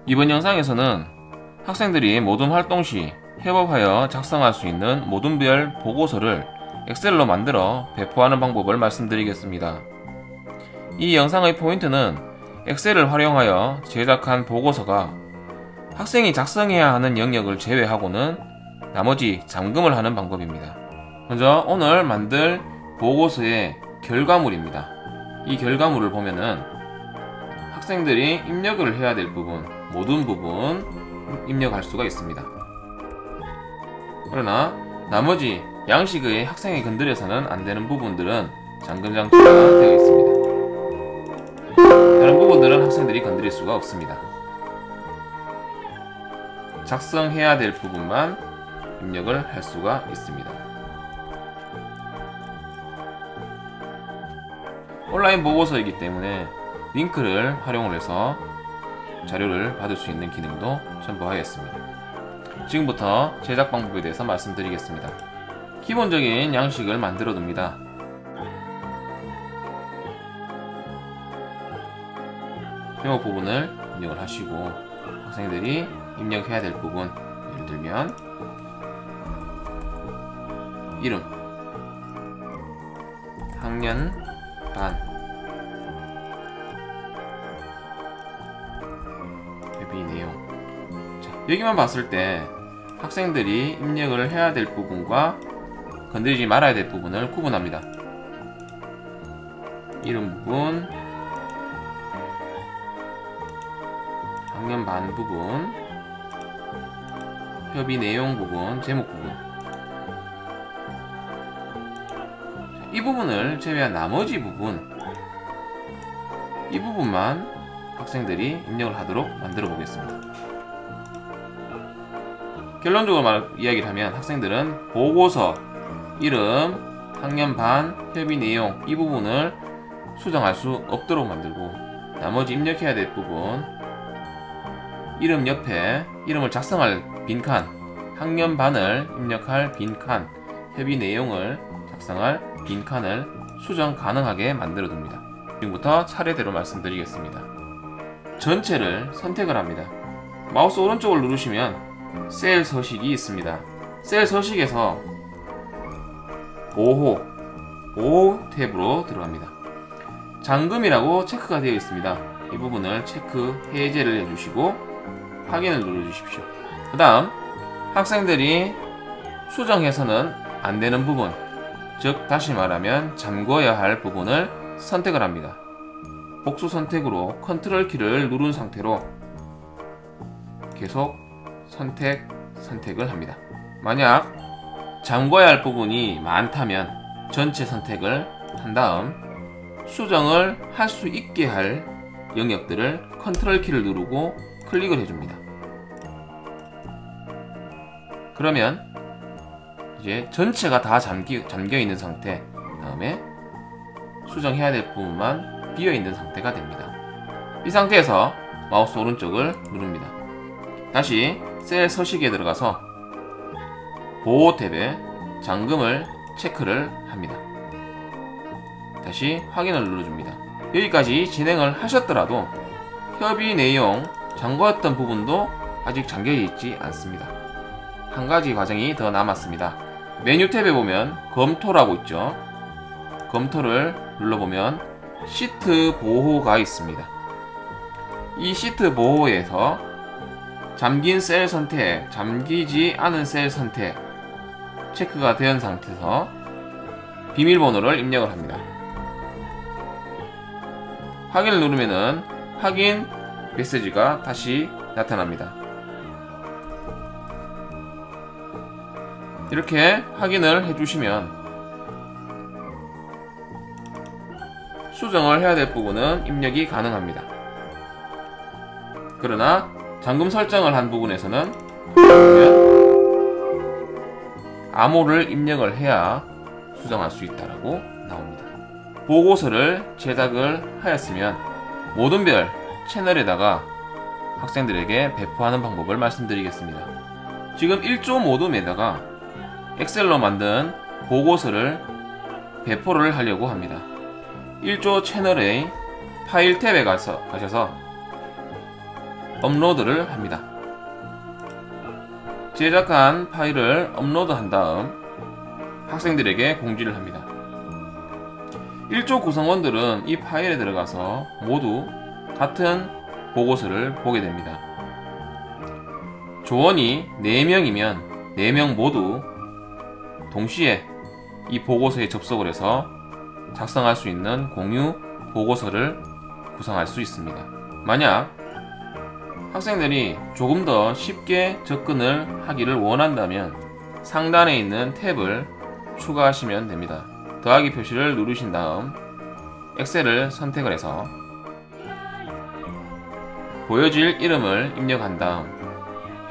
이번 영상에서는 학생들이 모둠 활동 시 협업하여 작성할 수 있는 모둠별 보고서를 엑셀로 만들어 배포하는 방법을 말씀드리겠습니다. 이 영상의 포인트는 엑셀을 활용하여 제작한 보고서가 학생이 작성해야 하는 영역을 제외하고는 나머지 잠금을 하는 방법입니다. 먼저 오늘 만들 보고서의 결과물입니다. 이 결과물을 보면은 학생들이 입력을 해야 될 부분, 모든 부분 입력할 수가 있습니다. 그러나 나머지 양식의 학생이 건드려서는 안 되는 부분들은 잠금 장치가 되어 있습니다. 다른 부분들은 학생들이 건드릴 수가 없습니다. 작성해야 될 부분만 입력을 할 수가 있습니다. 온라인 보고서이기 때문에 링크를 활용을 해서 자료를 받을 수 있는 기능도 첨부하였습니다. 지금부터 제작 방법에 대해서 말씀드리겠습니다. 기본적인 양식을 만들어 둡니다. 제목 부분을 입력을 하시고 학생들이 입력해야 될 부분, 예를 들면 이름, 학년, 반, 협의 내용. 자, 여기만 봤을 때 학생들이 입력을 해야 될 부분과 건드리지 말아야 될 부분을 구분합니다. 이름 부분, 학년 반 부분, 협의 내용 부분, 제목 부분. 이 부분을 제외한 나머지 부분, 이 부분만 학생들이 입력을 하도록 만들어 보겠습니다. 결론적으로 이야기를 하면 학생들은 보고서, 이름, 학년 반, 협의 내용 이 부분을 수정할 수 없도록 만들고 나머지 입력해야 될 부분, 이름 옆에 이름을 작성할 빈칸, 학년 반을 입력할 빈칸, 협의 내용을 작성할 빈칸을 수정 가능하게 만들어 둡니다. 지금부터 차례대로 말씀드리겠습니다. 전체를 선택을 합니다. 마우스 오른쪽을 누르시면 셀 서식이 있습니다. 셀 서식에서 보호 탭으로 들어갑니다. 잠금이라고 체크가 되어 있습니다. 이 부분을 체크 해제를 해주시고 확인을 눌러주십시오. 그 다음 학생들이 수정해서는 안 되는 부분, 즉 다시 말하면 잠궈야 할 부분을 선택을 합니다. 복수 선택으로 컨트롤 키를 누른 상태로 계속 선택을 합니다. 만약 잠궈야 할 부분이 많다면 전체 선택을 한 다음 수정을 할 수 있게 할 영역들을 컨트롤 키를 누르고 클릭을 해줍니다. 그러면 이제 전체가 다 잠겨 있는 상태, 다음에 수정해야 될 부분만 비어 있는 상태가 됩니다. 이 상태에서 마우스 오른쪽을 누릅니다. 다시 셀 서식에 들어가서 보호 탭에 잠금을 체크를 합니다. 다시 확인을 눌러줍니다. 여기까지 진행을 하셨더라도 협의 내용, 잠궜던 부분도 아직 잠겨 있지 않습니다. 한 가지 과정이 더 남았습니다. 메뉴 탭에 보면 검토라고 있죠. 검토를 눌러보면 시트 보호가 있습니다. 이 시트 보호에서 잠긴 셀 선택, 잠기지 않은 셀 선택 체크가 된 상태에서 비밀번호를 입력을 합니다. 확인을 누르면은 확인 메시지가 다시 나타납니다. 이렇게 확인을 해주시면 수정을 해야 될 부분은 입력이 가능합니다. 그러나 잠금 설정을 한 부분에서는 암호를 입력을 해야 수정할 수 있다라고 나옵니다. 보고서를 제작을 하였으면 모둠별 채널에다가 학생들에게 배포하는 방법을 말씀드리겠습니다. 지금 1조 모둠에다가 엑셀로 만든 보고서를 배포를 하려고 합니다. 1조 채널의 파일 탭에 가셔서 업로드를 합니다. 제작한 파일을 업로드한 다음 학생들에게 공지를 합니다. 1조 구성원들은 이 파일에 들어가서 모두 같은 보고서를 보게 됩니다. 조원이 4명이면 4명 모두 동시에 이 보고서에 접속을 해서 작성할 수 있는 공유 보고서를 구성할 수 있습니다. 만약 학생들이 조금 더 쉽게 접근을 하기를 원한다면 상단에 있는 탭을 추가하시면 됩니다. 더하기 표시를 누르신 다음 엑셀을 선택을 해서 보여질 이름을 입력한 다음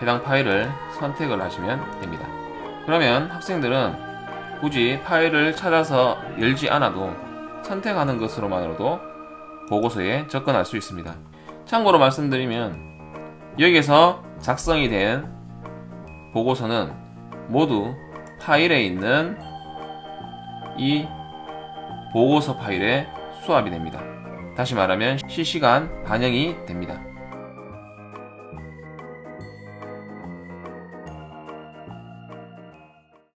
해당 파일을 선택을 하시면 됩니다. 그러면 학생들은 굳이 파일을 찾아서 열지 않아도 선택하는 것으로만으로도 보고서에 접근할 수 있습니다. 참고로 말씀드리면 여기서 작성이 된 보고서는 모두 파일에 있는 이 보고서 파일에 수합이 됩니다. 다시 말하면 실시간 반영이 됩니다.